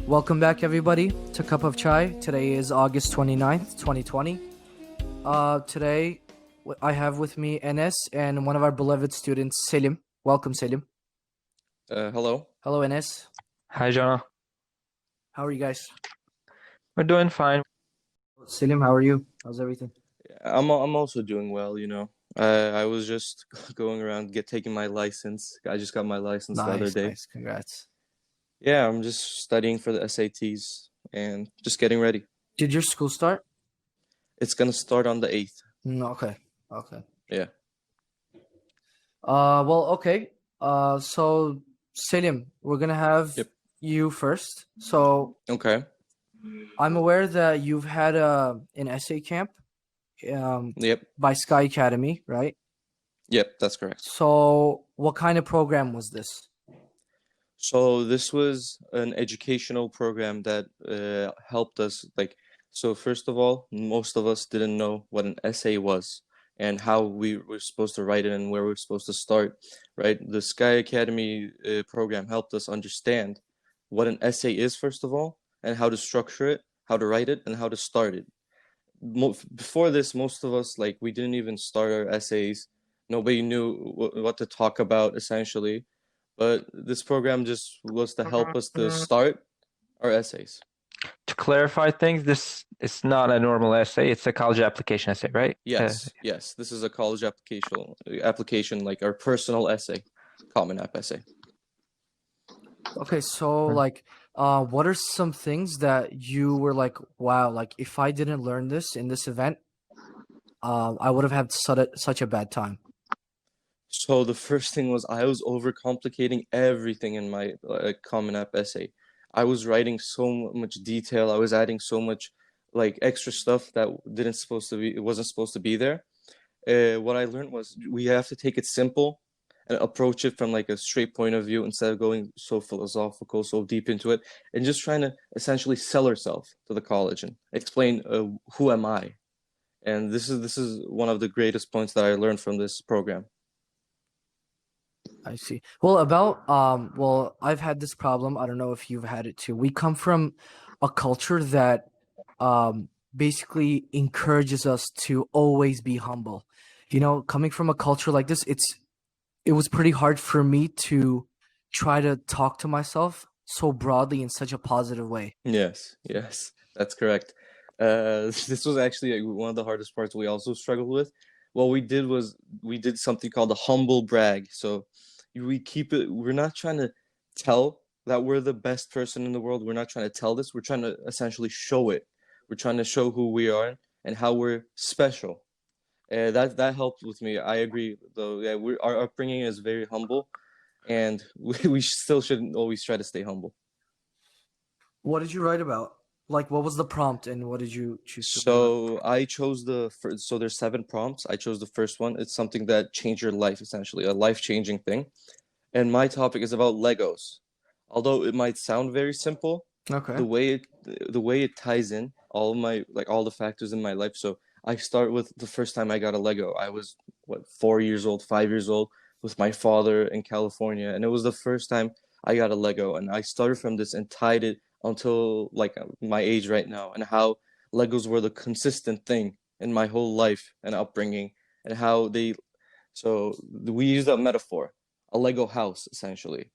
Welcome back, everybody, to Cup of Chai. Today is August 29th, 2020. Today, I have with me Enes and one of our beloved students, Selim. Welcome, Selim. Hello. Hello, Enes. Hi, Jonah. How are you guys? We're doing fine. Selim, how are you? How's everything? I'm also doing well, you know. I was just going around taking my license. I just got my license the other Nice, day. nice. Congrats. Yeah, I'm just studying for the SATs and just getting ready. Did your school start? It's gonna start on the 8th. Okay, okay. Yeah. Okay. So Selim, we're gonna have Yep. you first. So Okay. I'm aware that you've had an essay camp Yep. by Sky Academy, right? Yep, that's correct. So what kind of program was this? So this was an educational program that helped us so first of all, most of us didn't know what an essay was and how we were supposed to write it and where we were supposed to start, right? The Sky Academy program helped us understand what an essay is, first of all, and how to structure it, how to write it, and how to start it. Before this, most of us, we didn't even start our essays. Nobody knew what to talk about, essentially. But this program just was to help us to start our essays. To clarify things, this is not a normal essay. It's a college application essay, right? Yes, this is a college application, like our personal essay, Common App essay. Okay, so what are some things that you were like, wow, like if I didn't learn this in this event, I would have had such a bad time. So the first thing was I was overcomplicating everything in my Common App essay. I was writing so much detail. I was adding so much extra stuff that it wasn't supposed to be there. What I learned was we have to take it simple and approach it from like a straight point of view instead of going so philosophical, so deep into it, and just trying to essentially sell ourselves to the college and explain who am I. And this is one of the greatest points that I learned from this program. I see. I've had this problem. I don't know if you've had it too. We come from a culture that basically encourages us to always be humble. You know, coming from a culture like this, it was pretty hard for me to try to talk to myself so broadly in such a positive way. Yes, that's correct. This was actually one of the hardest parts we also struggled with. What we did was we did something called a humble brag. So we're not trying to tell that we're the best person in the world. We're not trying to tell this. We're trying to essentially show it. We're trying to show who we are and how we're special. That helped with me. I agree, though. Yeah, our upbringing is very humble, and we still should always try to stay humble. What did you write about? Like, what was the prompt and what did you choose to write So I chose the first. So there's 7 prompts. I chose the first one. It's something that changed your life, essentially, a life-changing thing. And my topic is about Legos. Although it might sound very simple, about? Okay. the way it ties in all the factors in my life. So I start with the first time I got a Lego. I was 4 years old, 5 years old, with my father in California, and it was the first time I got a Lego. And I started from this and tied it until my age right now, and how Legos were the consistent thing in my whole life and upbringing, and how they. So we use that metaphor, a Lego house essentially.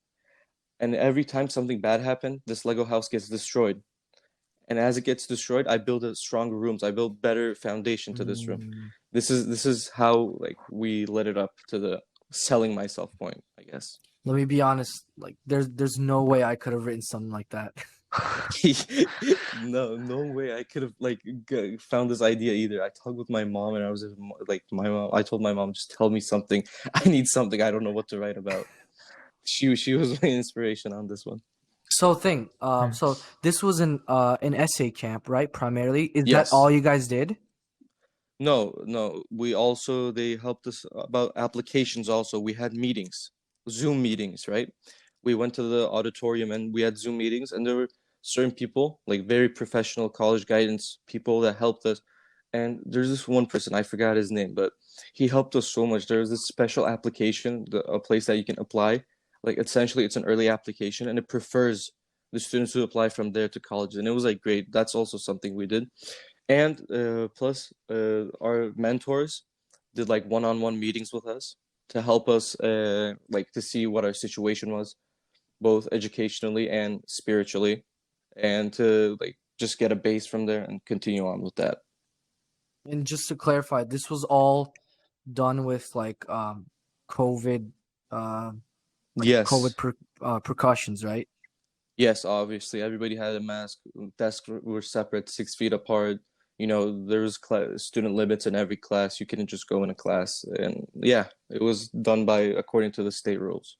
And every time something bad happened, this Lego house gets destroyed. And as it gets destroyed, I build stronger rooms. I build better foundation to this room. Mm. This is how we let it up to the selling myself point, I guess. Let me be honest. Like, there's no way I could have written something like that. No way I could have found this idea either. I talked with my mom, and I was like, my mom. I told my mom, just tell me something. I need something. I don't know what to write about. She was my inspiration on this one. So this was an essay camp, right? Primarily, is that Yes. all you guys did? No. They helped us about applications also. We had meetings, Zoom meetings, right? We went to the auditorium and we had Zoom meetings, and there were certain people, like very professional college guidance people, that helped us. And there's this one person, I forgot his name, but he helped us so much. There's this special application, a place that you can apply. Like essentially it's an early application, and it prefers the students who apply from there to college, and it was like great. That's also something we did. And plus, our mentors did like one-on-one meetings with us to help us like to see what our situation was, both educationally and spiritually, and to like just get a base from there and continue on with that. And just to clarify, this was all done with like COVID, uh, COVID Yes. precautions, right? Yes, obviously, everybody had a mask. Desks were separate, 6 feet apart. There was student limits in every class. You couldn't just go in a class, and yeah, it was done by according to the state rules.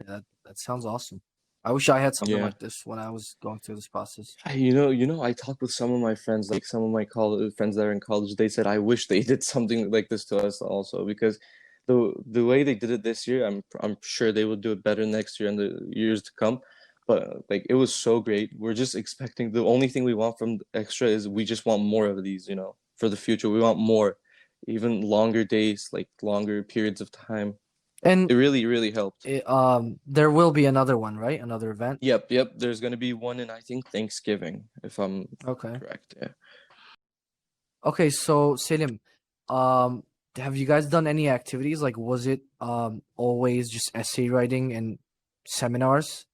Yeah, that sounds awesome. I wish I had something Yeah. like this when I was going through this process. I talked with some of my friends, like some of my college friends that are in college. They said, I wish they did something like this to us also, because the way they did it this year, I'm sure they will do it better next year and the years to come. But like it was so great. We're just expecting the only thing we want from extra is we just want more of these, for the future. We want more, even longer days, like longer periods of time. And It really, really helped. there will be another one, right? Another event. Yep. There's gonna be one in I think Thanksgiving, if I'm Okay. correct. Yeah. Okay, so Selim, um, have you guys done any activities? Like, was it always just essay writing and seminars?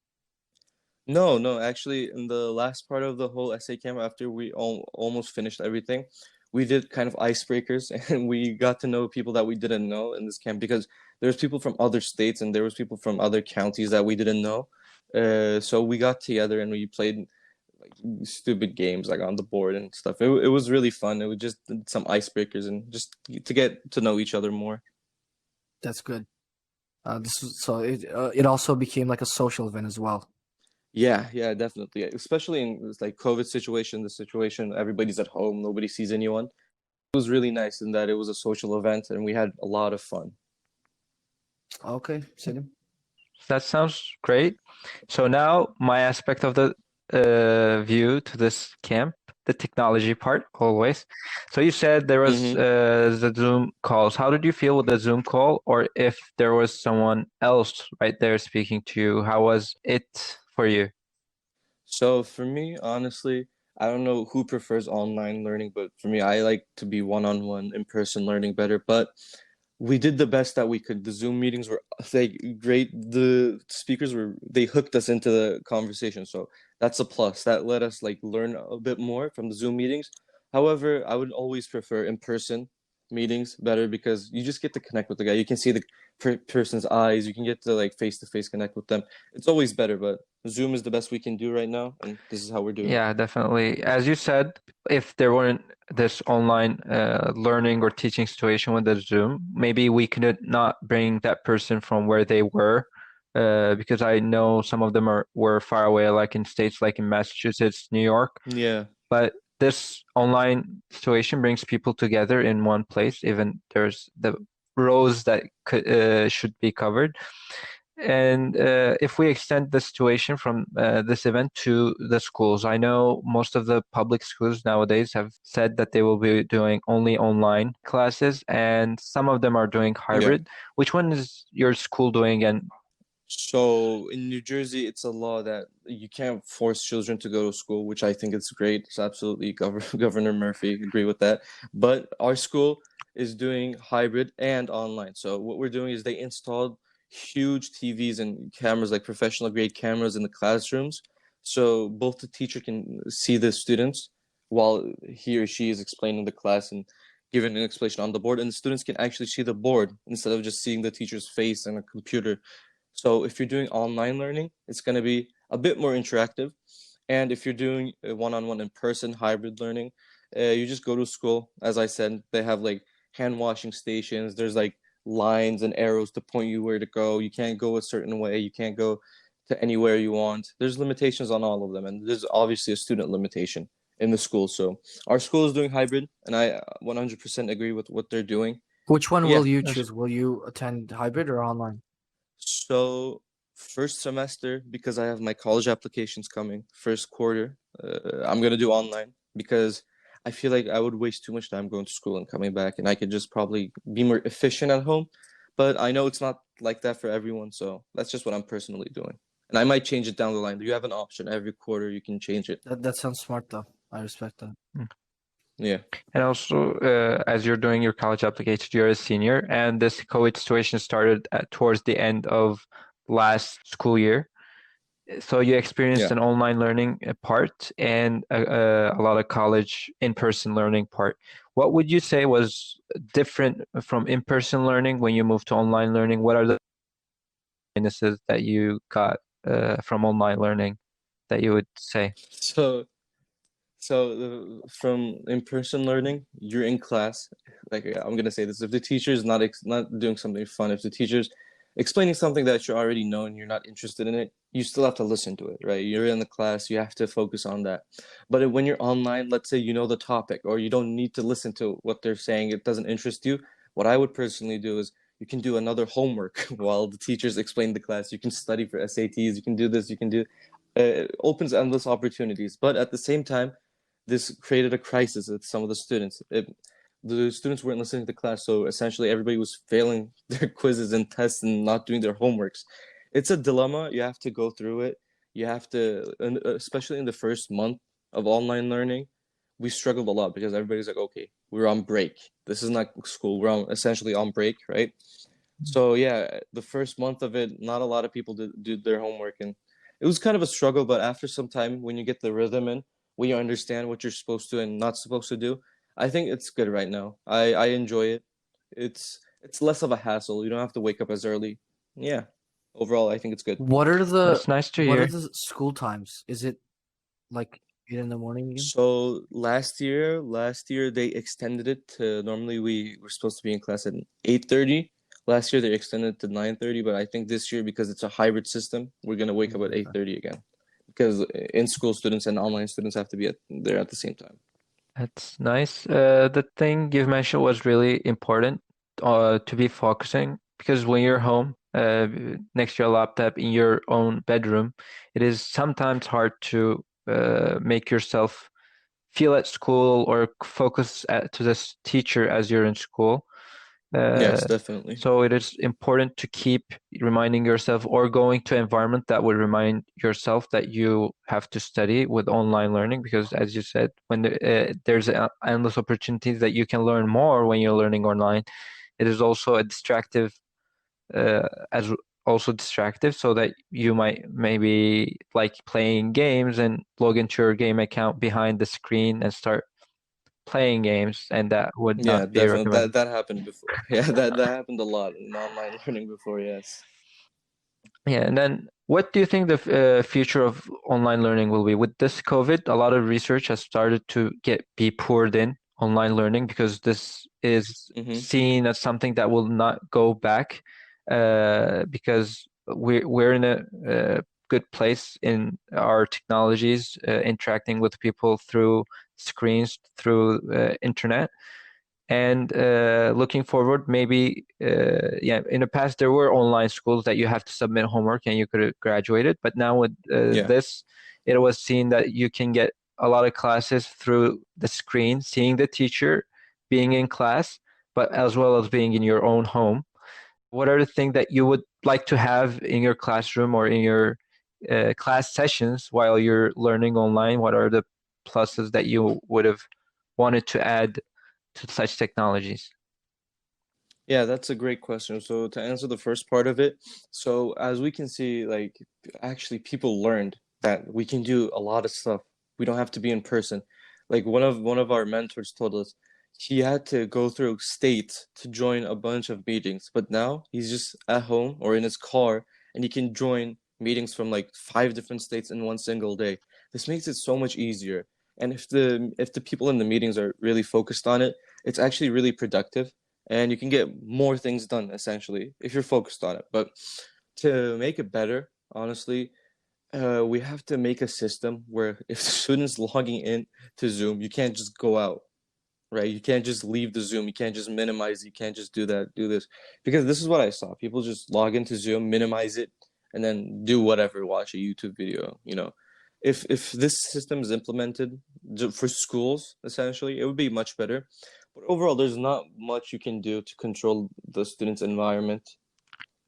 No, no, actually, in the last part of the whole essay camp, after we almost finished everything, we did kind of icebreakers and we got to know people that we didn't know in this camp because there's people from other states and there was people from other counties that we didn't know. So we got together and we played like stupid games like on the board and stuff. It was really fun. It was just some icebreakers and just to get to know each other more. That's good. It also became like a social event as well. Yeah, definitely. Especially in this like COVID situation, the situation everybody's at home, nobody sees anyone. It was really nice in that it was a social event and we had a lot of fun. Okay, Selim. That sounds great. So now my aspect of the view to this camp, the technology part, always. So you said there was Hmm. the Zoom calls. How did you feel with the Zoom call, or if there was someone else right there speaking to you, how was it for you? So for me, honestly, I don't know who prefers online learning, but for me, I like to be one-on-one in-person learning better. But we did the best that we could. The Zoom meetings were like great. The speakers they hooked us into the conversation. So that's a plus. That let us like learn a bit more from the Zoom meetings. However, I would always prefer in-person meetings better because you just get to connect with the guy. You can see the person's eyes. You can get to like face-to-face connect with them. It's always better, but Zoom is the best we can do right now, and this is how we're doing it. Yeah, definitely. As you said, if there weren't this online learning or teaching situation with the Zoom, maybe we could not bring that person from where they were, because I know some of them were far away, like in states like in Massachusetts, New York. Yeah. But this online situation brings people together in one place, even there's the rows that should be covered. And if we extend the situation from this event to the schools, I know most of the public schools nowadays have said that they will be doing only online classes, and some of them are doing Yeah. hybrid. Which one is your school doing? And So in New Jersey, it's a law that you can't force children to go to school, which I think is great. It's absolutely Governor Murphy agree with that. But our school is doing hybrid and online. So what we're doing is they installed huge TVs and cameras, like professional grade cameras in the classrooms. So both the teacher can see the students while he or she is explaining the class and giving an explanation on the board, and the students can actually see the board instead of just seeing the teacher's face and a computer. So if you're doing online learning, it's going to be a bit more interactive. And if you're doing one-on-one in-person hybrid learning, you just go to school. As I said, they have like hand washing stations. There's like lines and arrows to point you where to go. You can't go a certain way. You can't go to anywhere you want. There's limitations on all of them. And there's obviously a student limitation in the school. So our school is doing hybrid, and I 100% agree with what they're doing. Which one Yeah. will you choose? Will you attend hybrid or online? So first semester, because I have my college applications coming, first quarter, I'm gonna do online because I feel like I would waste too much time going to school and coming back, and I could just probably be more efficient at home. But I know it's not like that for everyone, so that's just what I'm personally doing. And I might change it down the line. You have an option every quarter. You can change it. That sounds smart though. I respect that. Mm. Yeah. And also, as you're doing your college application, you're a senior, and this COVID situation started towards the end of last school year. So you experienced Yeah. an online learning part and a lot of college in-person learning part. What would you say was different from in-person learning when you moved to online learning? What are the minuses that you got from online learning that you would say? So from in-person learning, you're in class. Like I'm gonna say this: if the teacher is not doing something fun, if the teacher's explaining something that you already know and you're not interested in it, you still have to listen to it, right? You're in the class, you have to focus on that. But when you're online, let's say you know the topic or you don't need to listen to what they're saying, it doesn't interest you. What I would personally do is you can do another homework while the teachers explain the class. You can study for SATs. You can do this. You can do. It opens endless opportunities, but at the same time this created a crisis with some of the students. The students weren't listening to the class, so essentially everybody was failing their quizzes and tests and not doing their homeworks. It's a dilemma. You have to go through it. You have to, especially in the first month of online learning, we struggled a lot because everybody's like, okay, we're on break. This is not school. We're essentially on break, right? So yeah, the first month of it, not a lot of people did their homework, and it was kind of a struggle. But after some time, when you get the rhythm in, when you understand what you're supposed to and not supposed to do, I think it's good right now. I enjoy it. It's less of a hassle. You don't have to wake up as early. Yeah, overall, I think it's good. That's nice to What are hear. the school times? Is it like 8 in the morning again? So last year they extended it to normally we were supposed to be in class at 8:30. Last year they extended it to 9:30, but I think this year because it's a hybrid system, we're gonna wake up at Okay. 8:30 again. Because in school students and online students have to be there at the same time. That's nice. The thing you've mentioned was really important to be focusing because when you're home, next to your laptop in your own bedroom, it is sometimes hard to make yourself feel at school or focus to this teacher as you're in school. Yes, Uh, definitely. so it is important to keep reminding yourself or going to environment that would remind yourself that you have to study with online learning because as you said, when there's endless opportunities that you can learn more when you're learning online, it is also a distractive as also distractive so that you might maybe like playing games and log into your game account behind the screen and start playing games and that would Yeah, not be definitely. recommended. That happened before. Yeah, that happened a lot in online learning before, yes. Yeah, and then what do you think the future of online learning will be? With this COVID, a lot of research has started to be poured in online learning because this is Mm-hmm. seen as something that will not go back because we're in a good place in our technologies, interacting with people through screens, through internet. And looking forward, maybe, yeah, in the past there were online schools that you have to submit homework and you could have graduated. But now with Yeah. this, it was seen that you can get a lot of classes through the screen, seeing the teacher, being in class, but as well as being in your own home. What are the things that you would like to have in your classroom or in your class sessions while you're learning online? What are the pluses that you would have wanted to add to such technologies? Yeah, that's a great question. So to answer the first part of it, so as we can see, like actually people learned that we can do a lot of stuff. We don't have to be in person. Like one of our mentors told us he had to go through states to join a bunch of meetings, but now he's just at home or in his car and he can join meetings from like 5 different states in one single day. This makes it so much easier. And if the people in the meetings are really focused on it, it's actually really productive and you can get more things done essentially if you're focused on it. But to make it better, honestly, we have to make a system where if the student's logging in to Zoom, you can't just go out, right? You can't just leave the Zoom. You can't just minimize. You can't just do that, do this, because this is what I saw. People just log into Zoom, minimize it, and then do whatever, watch a YouTube video. If this system is implemented for schools, essentially, it would be much better. But overall, there's not much you can do to control the student's environment,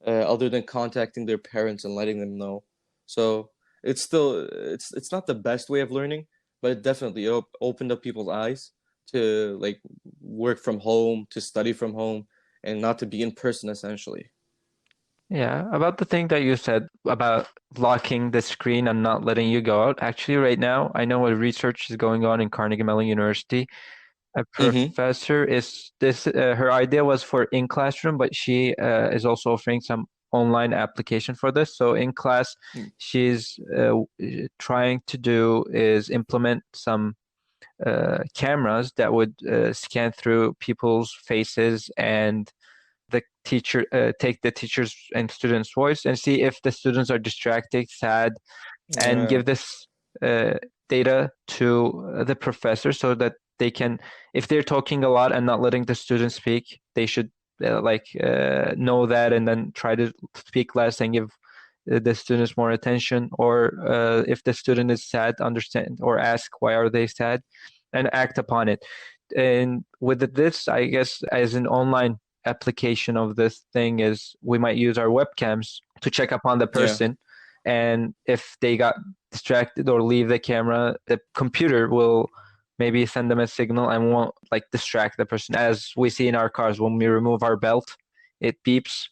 other than contacting their parents and letting them know. So it's not the best way of learning, but it definitely opened up people's eyes to like work from home, to study from home, and not to be in person essentially. Yeah, about the thing that you said about locking the screen and not letting you go out. Actually, right now, I know a research is going on in Carnegie Mellon University. A Mm-hmm. professor is this, her idea was for in classroom, but she is also offering some online application for this. So in class, she's trying to do is implement some cameras that would scan through people's faces and the teacher take the teacher's and students' voice and see if the students are distracted, sad, and Uh, give this uh, data to the professor so that they can, if they're talking a lot and not letting the students speak, they should know that and then try to speak less and give the students more attention. Or if the student is sad, understand or ask why are they sad, and act upon it. And with this, I guess, as an online application of this thing is we might use our webcams to check upon the yeah. person, and if they got distracted or leave the camera, the computer will maybe send them a signal and won't like distract the person, as we see in our cars when we remove our belt, it beeps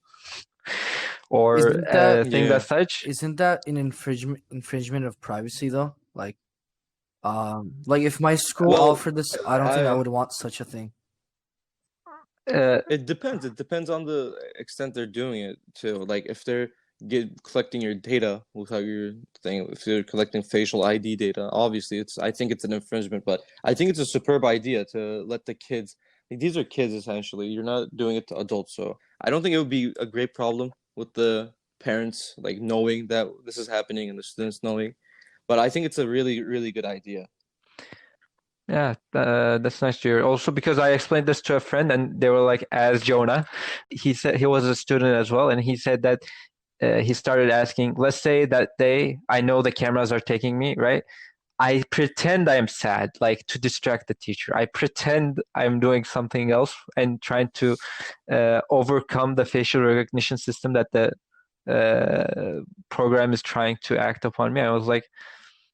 or Isn't that things as Yeah. such. isn't that an infringement of privacy though? Like if my school Well, offered this, I don't think I I would want such a thing. uh, it depends. It depends on the extent they're doing it too. Like if they're collecting your data without your thing, if they're collecting facial ID data, obviously I think it's an infringement, but I think it's a superb idea to let the kids, like these are kids essentially. You're not doing it to adults, so I don't think it would be a great problem with the parents like knowing that this is happening and the students knowing. But I think it's a really, really good idea. Yeah, that's nice to hear. Also, because I explained this to a friend and they were like, as Jonah, he said he was a student as well, and he said that he started asking, let's say that day I know the cameras are taking me, right? I pretend I'm sad, like to distract the teacher. I pretend I'm doing something else and trying to overcome the facial recognition system that the program is trying to act upon me. I was like,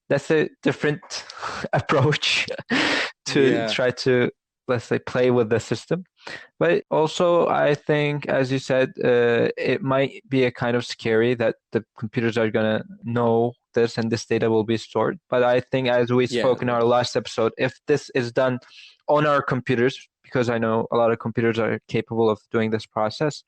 that's a different approach to Yeah. try to, let's say, play with the system. But also, I think, as you said, it might be a kind of scary that the computers are gonna know this and this data will be stored. But I think, as we Yeah. spoke in our last episode, if this is done on our computers, because I know a lot of computers are capable of doing this process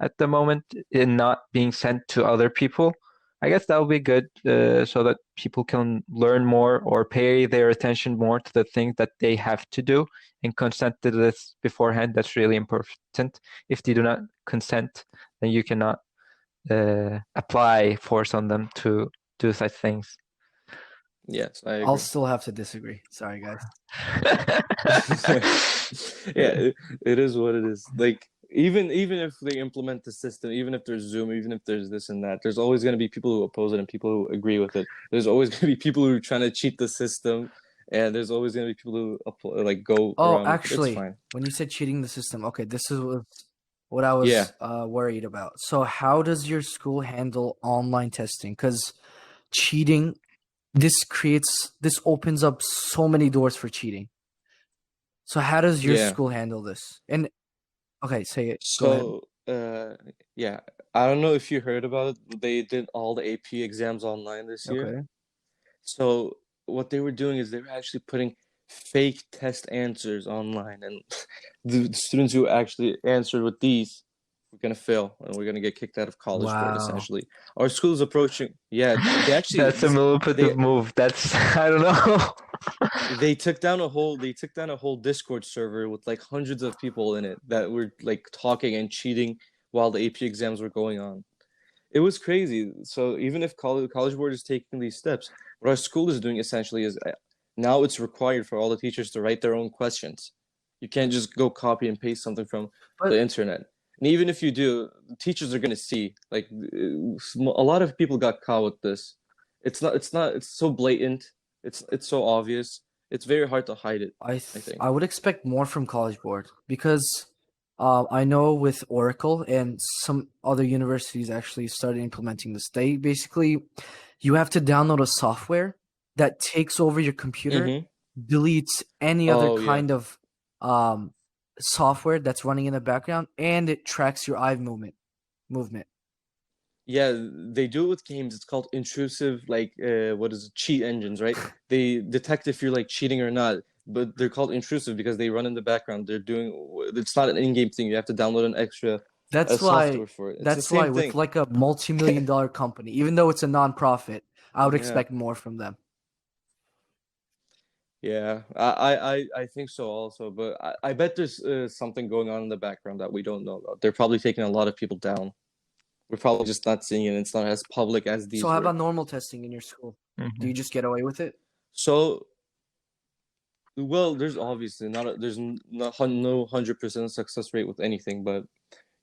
at the moment, in not being sent to other people, I guess that will be good, so that people can learn more or pay their attention more to the things that they have to do and consent to this beforehand. That's really important. If they do not consent, then you cannot apply force on them to do such things. Yes, I I'll agree. still have to disagree. Sorry, guys. Yeah, it is what it is. Like even if they implement the system, even if there's Zoom, even if there's this and that, there's always going to be people who oppose it and people who agree with it. There's always going to be people who are trying to cheat the system, and there's always going to be people who like go Oh, around with it. It's actually, fine. when you said cheating the system, okay, this is what I Yeah, was worried about. So, how does your school handle online testing? Because cheating, this opens up so many doors for cheating. So, how does your yeah. school handle this? And okay, say it. Go ahead. So, yeah, I don't know if you heard about it. They did all the AP exams online this year. Okay. So what they were doing is they were actually putting fake test answers online, and the students who actually answered with these were gonna fail, and we're gonna get kicked out of College Board. Wow. Essentially, our school is approaching. Yeah, they actually That's a manipulative they move. That's I don't know. they took down a whole Discord server with like hundreds of people in it that were like talking and cheating while the AP exams were going on. It was crazy. So even if college board is taking these steps, what our school is doing essentially is now it's required for all the teachers to write their own questions. You can't just go copy and paste something from But the internet. And even if you do, teachers are going to see. Like a lot of people got caught with this. It's so blatant. It's so obvious. It's very hard to hide it, I think. I would expect more from College Board because I know with Oracle and some other universities actually started implementing this. They basically you have to download a software that takes over your computer, Mm-hmm. deletes any other Oh yeah. kind of um, software that's running in the background, and it tracks your eye movement. Yeah, they do it with games. It's called intrusive, like what is it? Cheat engines, right? They detect if you're like cheating or not, but they're called intrusive because they run in the background. They're doing it's not an in-game thing. You have to download an extra That's why software for it. It's the that's same why with thing. like a multi-million dollar company, even though it's a nonprofit, I would Yeah. expect more from them. Yeah, I think so also, but I bet there's something going on in the background that we don't know about. They're probably taking a lot of people down. We're probably just not seeing it. It's not as public as So these how were. about normal testing in your school? Do Mhm. you just get away with it? So, well, there's obviously there's not no 100% success rate with anything, but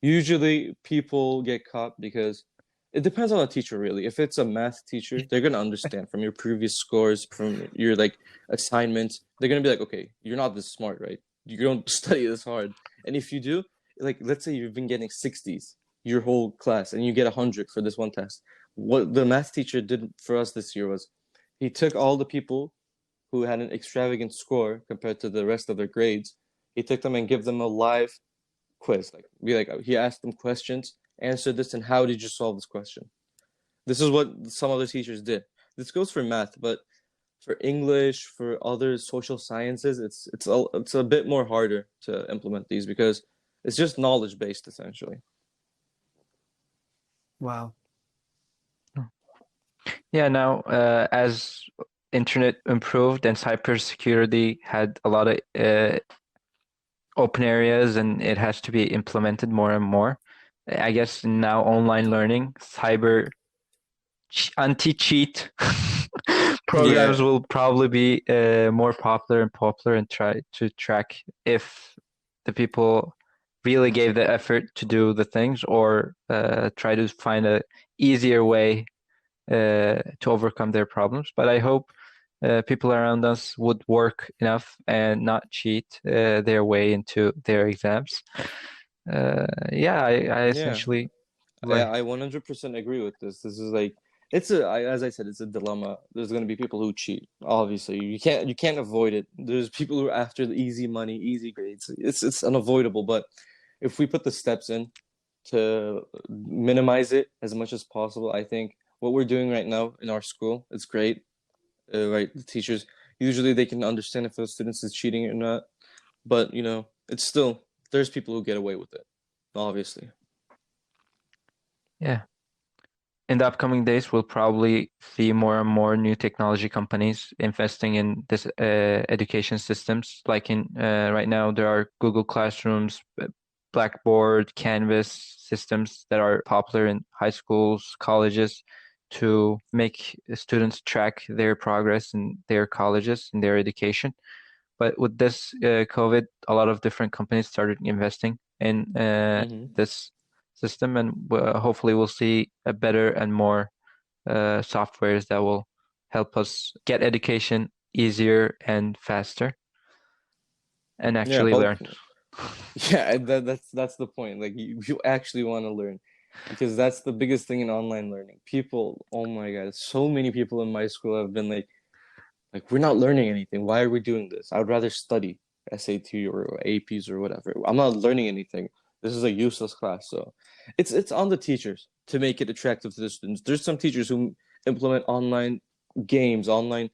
usually people get caught because it depends on the teacher really. If it's a math teacher, they're gonna understand from your previous scores, from your like assignments. They're gonna be like, okay, you're not this smart, right? You don't study this hard. And if you do, like let's say you've been getting 60s your whole class and you get 100 for this one test. What the math teacher did for us this year was he took all the people who had an extravagant score compared to the rest of their grades. He took them and give them a live quiz. Like he asked them questions, answer this, and how did you solve this question? This is what some other teachers did. This goes for math, but for English, for other social sciences, it's a bit more harder to implement these because it's just knowledge based essentially. Wow. Yeah, now as internet improved and cybersecurity had a lot of open areas and it has to be implemented more and more. I guess now online learning, cyber anti-cheat programs Yeah, will probably be more popular and try to track if the people really gave the effort to do the things or try to find a easier way to overcome their problems. But I hope people around us would work enough and not cheat their way into their exams. Yeah, I yeah. essentially Yeah, like. I 100% agree with this. This is like as I said, it's a dilemma. There's going to be people who cheat. Obviously, you can't avoid it. There's people who are after the easy money, easy grades. It's unavoidable, but if we put the steps in to minimize it as much as possible, I think what we're doing right now in our school, it's great. Right, the teachers usually they can understand if a student is cheating or not, but it's still there's people who get away with it, obviously. Yeah. In the upcoming days, we'll probably see more and more new technology companies investing in this education systems. Like in right now, there are Google Classrooms, Blackboard, Canvas systems that are popular in high schools, colleges to make students track their progress in their colleges, in their education. But with this COVID, a lot of different companies started investing in Hmm. this system, and hopefully we'll see a better and more softwares that will help us get education easier and faster and Yeah, actually learn. yeah, and that's the point. Like you actually want to learn because that's the biggest thing in online learning. People, oh my God, so many people in my school have been like we're not learning anything. Why are we doing this? I would rather study SAT or APs or whatever. I'm not learning anything. This is a useless class. So it's on the teachers to make it attractive to the students. There's some teachers who implement online games, online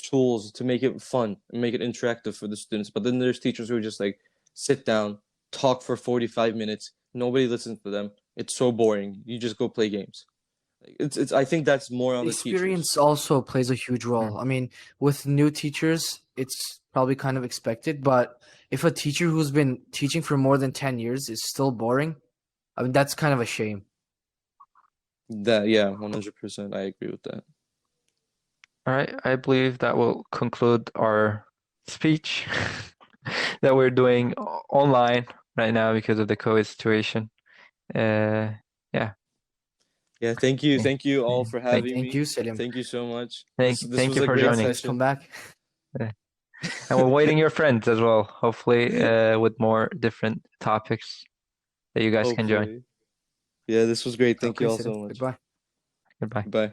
tools to make it fun and make it interactive for the students. But then there's teachers who are just like sit down, talk for 45 minutes. Nobody listens to them. It's so boring. You just go play games. It's I think that's more on the teachers. Experience also plays a huge Mm. role. I mean, with new teachers, it's probably kind of expected, but if a teacher who's been teaching for more than 10 years is still boring, I mean, that's kind of a shame. That yeah, 100%. I agree with that. All right, I believe that will conclude our speech that we're doing online right now because of the COVID situation. Yeah, Yeah, okay. thank you all for Thank, having Thank me. you, Selim. Thank you so much. This thank was you a for great joining. Please come session. back. Yeah. And we're waiting your friends as well. Hopefully, with more different topics that you guys can join. Hopefully. Yeah, this was great. Thank you Okay, all Selim. so much. Goodbye. Goodbye. Goodbye.